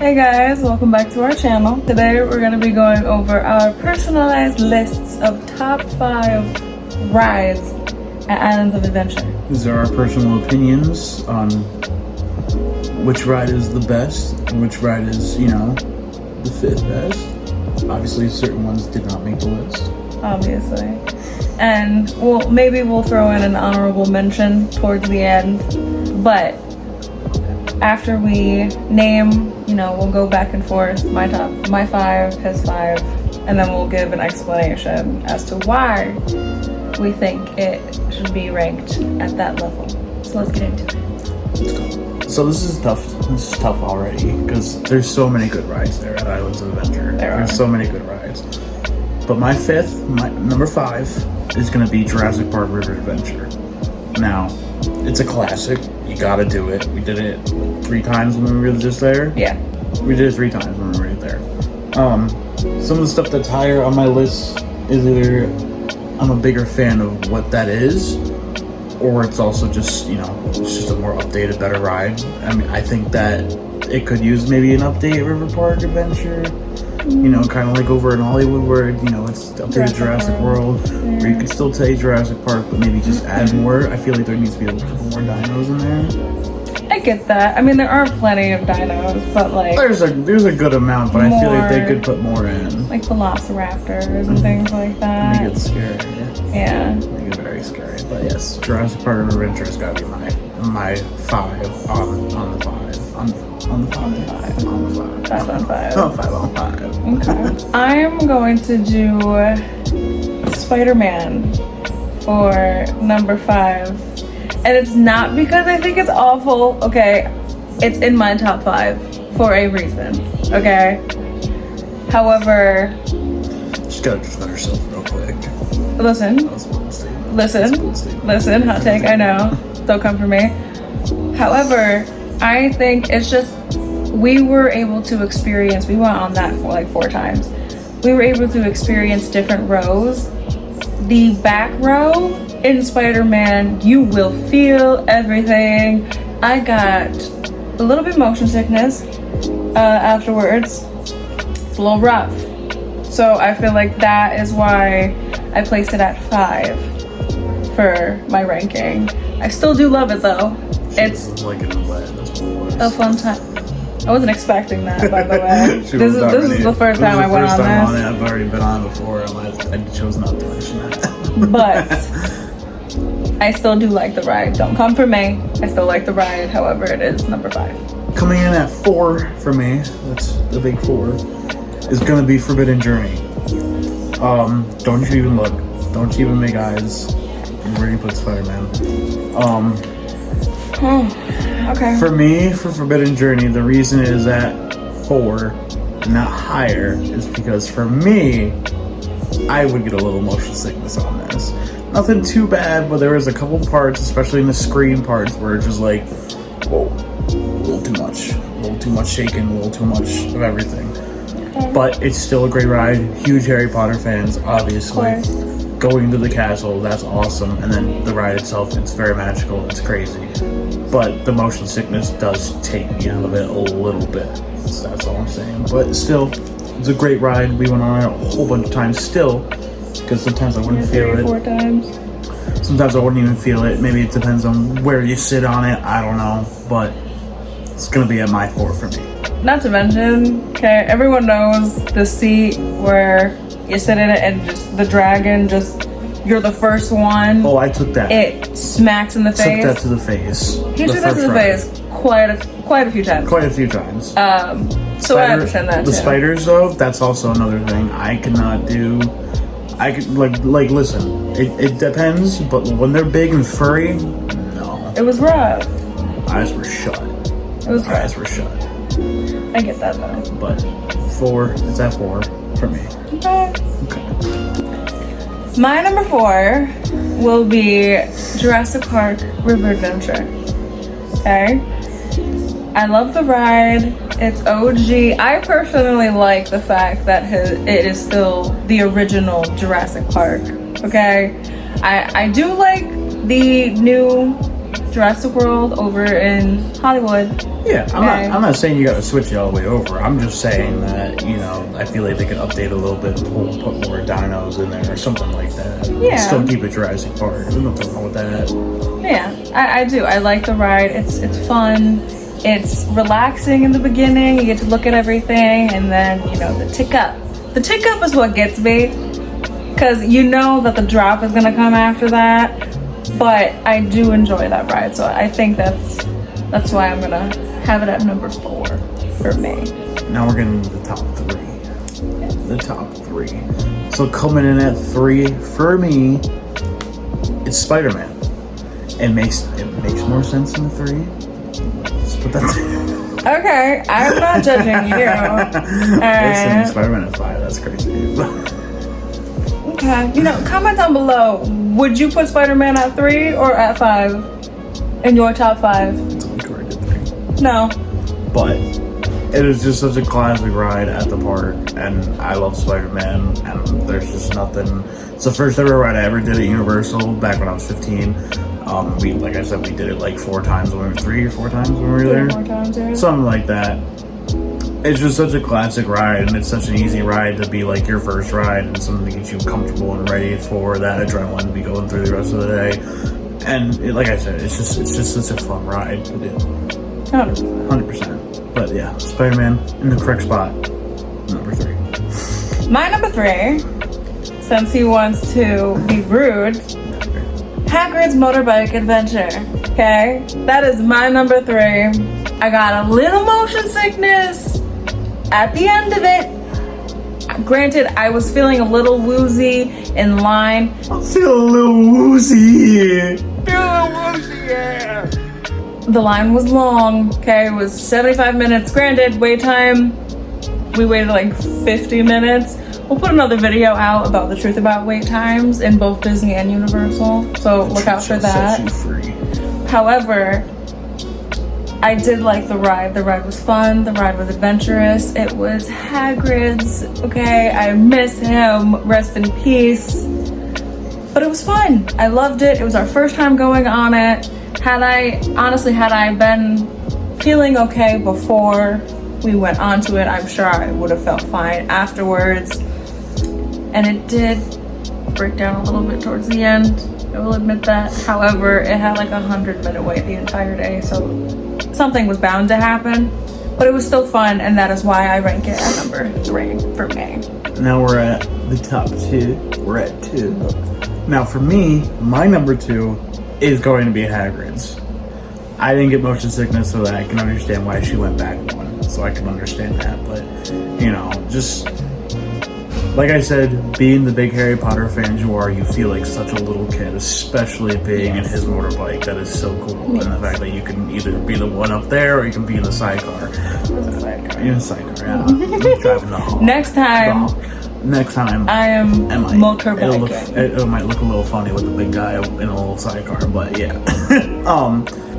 Hey guys, welcome back to our channel. Today we're going to be going over our personalized lists of top 5 rides at Islands of Adventure. These are our personal opinions on which ride is the best and which ride is, the 5th best. Obviously, certain ones did not make the list. Obviously. And maybe we'll throw in an honorable mention towards the end. But after we name, we'll go back and forth, my 5, his 5, and then we'll give an explanation as to why we think it should be ranked at that level. So let's get into it. Let's go. So this is tough. This is tough already because there's so many good rides there at Islands of Adventure. There's so many good rides. But my number 5 is going to be Jurassic Park River Adventure. Now, it's a classic. You gotta do it. We did it 3 times when we were just there. Yeah. We did it 3 times when we were right there. Some of the stuff that's higher on my list is either I'm a bigger fan of what that is, or it's also just, it's just a more updated, better ride. I mean, I think that it could use maybe an update River Park Adventure. Kind of like over in Hollywood where, it's updated Jurassic World, where you could still say Jurassic Park, but maybe just add more. I feel like there needs to be a couple more dinos in there. I get that. I mean, there are plenty of dinos, but like... There's a good amount, but I feel like they could put more in. Like velociraptors and things like that. Make it scary. Yeah. Make it very scary. But yes, Jurassic Park Adventure has got to be my 5 on the 5. On the 5. On the 5. 5 on 5. Oh, 5 on 5. Okay. I'm going to do Spider-Man for number 5. And it's not because I think it's awful, okay? It's in my top 5 for a reason, okay? However... She's gotta defend herself real quick. Listen, hot take, I know. Don't come for me. However, I think it's just, we were able to experience, we went on that for like 4 times. We were able to experience different rows. The back row in Spider-Man, you will feel everything. I got a little bit motion sickness afterwards. It's a little rough. So I feel like that is why I placed it at 5 for my ranking. I still do love it though. It's a fun time. I wasn't expecting that, by the way. This is the first time I went on this. I've already been on it before. I chose not to mention that. But I still do like the ride. Don't come for me. I still like the ride. However, it is number 5. Coming in at 4 for me, that's the big 4, is gonna be Forbidden Journey. Don't you even look. Don't you even make eyes. I'm ready to put Spider-Man. Okay. For me, for Forbidden Journey, the reason it is at 4, not higher, is because for me, I would get a little motion sickness on this. Nothing too bad, but there was a couple parts, especially in the screen parts, where it's just like, whoa, a little too much shaking, a little too much of everything. Okay. But it's still a great ride. Huge Harry Potter fans, obviously. Going to the castle, that's awesome. And then the ride itself, it's very magical, it's crazy. But the motion sickness does take me out of it a little bit. So that's all I'm saying. But still, it's a great ride. We went on it a whole bunch of times still, because sometimes I wouldn't feel it. 4 times. Sometimes I wouldn't even feel it. Maybe it depends on where you sit on it. I don't know. But it's going to be at my 4 for me. Not to mention, okay, everyone knows the seat where you sit in it and just the dragon you're the first one. Oh, I took that. It smacks in the face. Took that to the face. He took that to the face quite a few times. Quite a few times. So I understand that the too. Spiders though, that's also another thing. I cannot do. I could listen. It depends, but when they're big and furry, no. It was rough. Eyes were shut. It was rough. Eyes were shut. I get that though. But 4, it's at 4 for me. Okay. Okay. My number 4 will be Jurassic Park River Adventure. Okay. I love the ride. It's OG. I personally like the fact that it is still the original Jurassic Park. Okay. I do like the new Jurassic World over in Hollywood. Yeah, Okay. I'm not saying you got to switch it all the way over. I'm just saying that, you know, I feel like they could update a little bit and put more dinos in there or something like that. Yeah. Still keep it Jurassic Park. There's nothing wrong with that. Yeah, I do. I like the ride. It's fun. It's relaxing in the beginning. You get to look at everything, and then, you know, the tick up. The tick up is what gets me, because you know that the drop is gonna come after that. But I do enjoy that ride, so I think that's why I'm gonna have it at number 4 for me. Now we're getting to the top 3. The top 3. So coming in at 3 for me, it's Spider-Man. It makes more sense in the 3. Let's put that. Okay, I'm not judging you. Listen, Spider-Man at 5. That's crazy. Okay, you know, comment down below. Would you put Spider-Man at 3 or at 5 in your top 5? It's only correct at 3. No. But it is just such a classic ride at the park, and I love Spider-Man, and there's just nothing. It's the first ever ride I ever did at Universal back when I was 15. Like I said, we did it like 4 times when we were 3 or 4 times when we were there. 4 times, yeah. Something like that. It's just such a classic ride, and it's such an easy ride to be like your first ride, and something to get you comfortable and ready for that adrenaline to be going through the rest of the day. And like I said, it's just such a fun ride to do. 100%. But yeah, Spider-Man in the correct spot, number 3. My number 3, since he wants to be rude, Hagrid's Motorbike Adventure. Okay, that is my number 3. I got a little motion sickness at the end of it. Granted, I was feeling a little woozy in line. I feel a little woozy. The line was long. Okay, it was 75 minutes. Granted, wait time, we waited like 50 minutes. We'll put another video out about the truth about wait times in both Disney and Universal, so look out for that. However, I did like the ride. The ride was fun. The ride was adventurous. It was Hagrid's. Okay, I miss him. Rest in peace. But it was fun. I loved it. It was our first time going on it. Had I been feeling okay before we went onto it, I'm sure I would have felt fine afterwards. And it did break down a little bit towards the end. I will admit that. However, it had like 100-minute wait the entire day, so something was bound to happen. But it was still fun, and that is why I rank it at number 3 for me. Now we're at the top 2. We're at 2. Now for me, my number 2 is going to be Hagrid's. I didn't get motion sickness, so that I can understand why she went back one. So I can understand that. But, you know, just like I said, being the big Harry Potter fan you are, you feel like such a little kid, especially being in his motorbike. That is so cool. Yes. And the fact that you can either be the one up there or you can be in the sidecar. It was a sidecar. In a sidecar, yeah. Driving the Hawk. Next time, I am motorbiking. It might look a little funny with the big guy in a little sidecar, but yeah.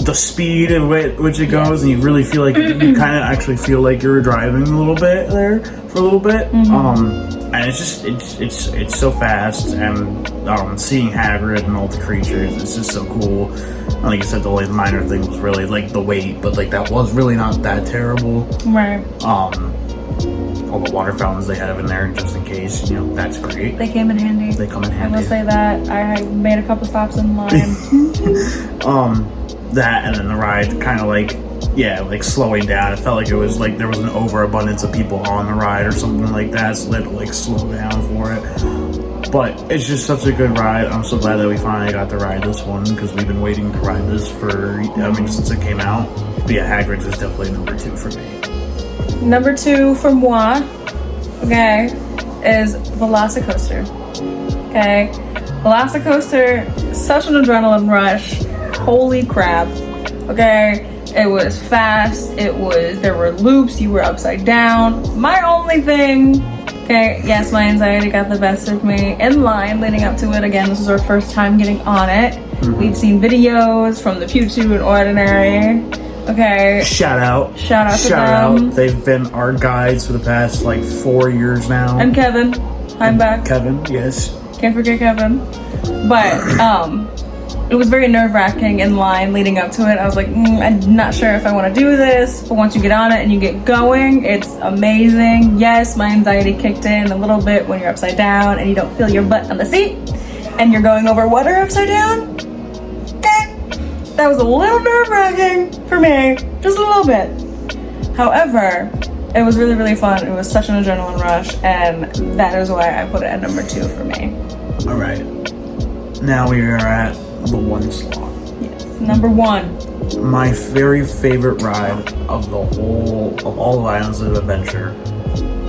The speed at which it goes, and you really feel like you kind of actually feel like you're driving a little bit there for a little bit. And it's just it's so fast, and seeing Hagrid and all the creatures, it's just so cool. And like I said, the only minor thing was really like the weight, but like that was really not that terrible. Right. All the water fountains they have in there, just in case, you know, that's great. They came in handy. They come in handy. I will say that. I made a couple stops in line. That and then the ride kind of like slowing down. It felt like it was like there was an overabundance of people on the ride or something like that, so they had to like slow down for it. But it's just such a good ride. I'm so glad that we finally got to ride this one, because we've been waiting to ride this since it came out. But yeah, Hagrid's is definitely number 2 for me. Number 2 for moi, okay, is Velocicoaster. Okay, Velocicoaster, such an adrenaline rush. Holy crap. Okay, it was fast. There were loops. You were upside down. My only thing, okay, yes, my anxiety got the best of me in line leading up to it. Again, this was our first time getting on it. We've seen videos from the Pew and Ordinary. Okay. Shout out to them. They've been our guides for the past like 4 years now. And Kevin. I'm back. Kevin, yes. Can't forget Kevin. But it was very nerve-wracking in line leading up to it. I was like, I'm not sure if I want to do this, but once you get on it and you get going, it's amazing. Yes, my anxiety kicked in a little bit when you're upside down and you don't feel your butt on the seat and you're going over water upside down. That was a little nerve-wracking for me, just a little bit. However, it was really, really fun. It was such an adrenaline rush, and that is why I put it at number 2 for me. All right. Now we are at the 1 slot. Yes, number 1. My very favorite ride of all the Islands of Adventure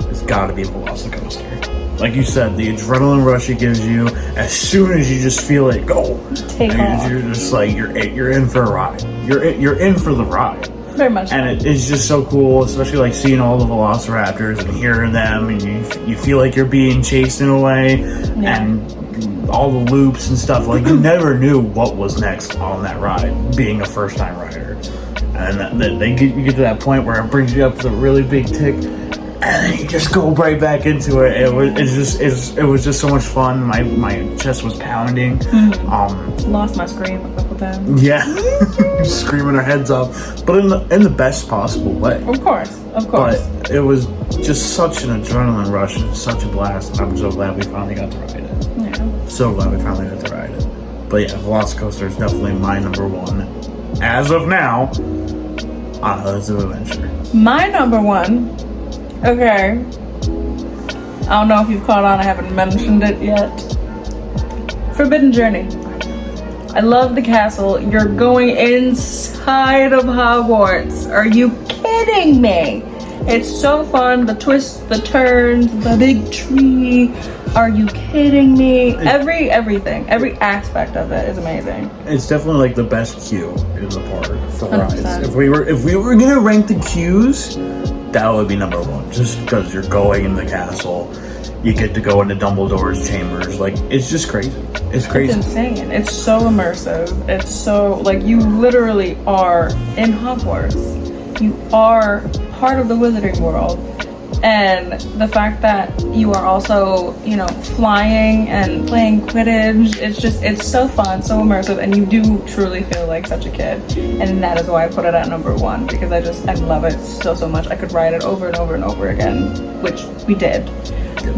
has got to be Velocicoaster. Like you said, the adrenaline rush it gives you as soon as you just feel it go. Take off. You're just like you're in for a ride. You're in for the ride. Very much. And it's just so cool, especially like seeing all the Velociraptors and hearing them, and you feel like you're being chased in a way, and all the loops and stuff. Like you never knew what was next on that ride, being a first time rider. And then you get to that point where it brings you up to a really big tick. And then you just go right back into it. It was just so much fun. My chest was pounding. Lost my scream a couple times. Yeah, screaming our heads off, but in the best possible way. Of course. But it was just such an adrenaline rush and such a blast. And I'm so glad we finally got to ride it. Yeah. So glad we finally got to ride it. But yeah, Velocicoaster is definitely my number 1 as of now on Islands of Adventure. My number 1. Okay. I don't know if you've caught on, I haven't mentioned it yet. Forbidden Journey. I love the castle. You're going inside of Hogwarts. Are you kidding me? It's so fun. The twists, the turns, the big tree. Are you kidding me? Everything, every aspect of it is amazing. It's definitely like the best queue in the park for 100%. rides. If we were gonna rank the queues, that would be number 1, just because you're going in the castle, you get to go into Dumbledore's chambers. Like, it's just crazy. It's crazy. It's insane. It's so immersive. It's so, like, you literally are in Hogwarts. You are part of the wizarding world. And the fact that you are also, flying and playing Quidditch, it's so fun, so immersive, and you do truly feel like such a kid. And that is why I put it at number 1, because I love it so much. I could ride it over and over and over again, which we did.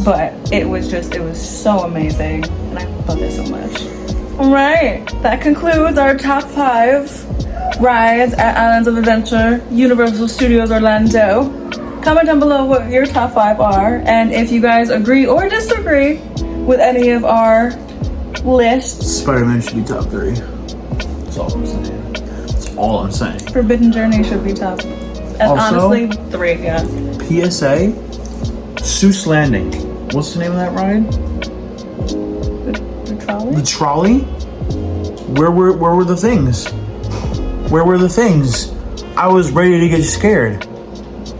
But it was so amazing, and I love it so much. All right, that concludes our top 5 rides at Islands of Adventure, Universal Studios Orlando. Comment down below what your top 5 are, and if you guys agree or disagree with any of our lists. Spider-Man should be top 3. That's all I'm saying. That's all I'm saying. Forbidden Journey should be top. Also, honestly, 3, yeah. PSA, Seuss Landing. What's the name of that ride? The trolley? The trolley? Where were the things? Where were the things? I was ready to get scared.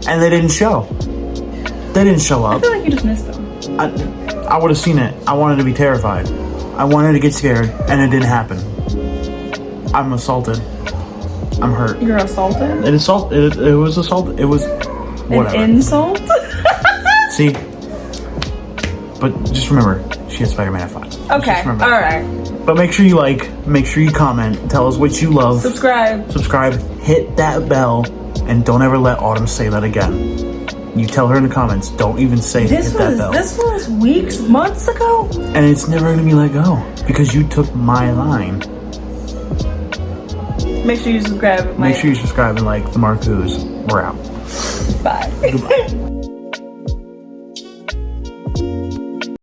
And they didn't show. They didn't show I up. feel like you just missed them. I would have seen it. I wanted to be terrified. I wanted to get scared, and it didn't happen. I'm assaulted. I'm hurt. You're assaulted? It was assault. It was whatever. An insult? See? But just remember, she had Spider-Man at 5. Okay, alright. But make sure you like, make sure you comment, tell us what you love. Subscribe, hit that bell, and don't ever let Autumn say that again. You tell her in the comments, don't even say hit that bell. This was weeks, months ago? And it's never gonna be let go, because you took my line. Make sure you subscribe. Make sure you subscribe and like the Marcus. We're out. Bye. Goodbye.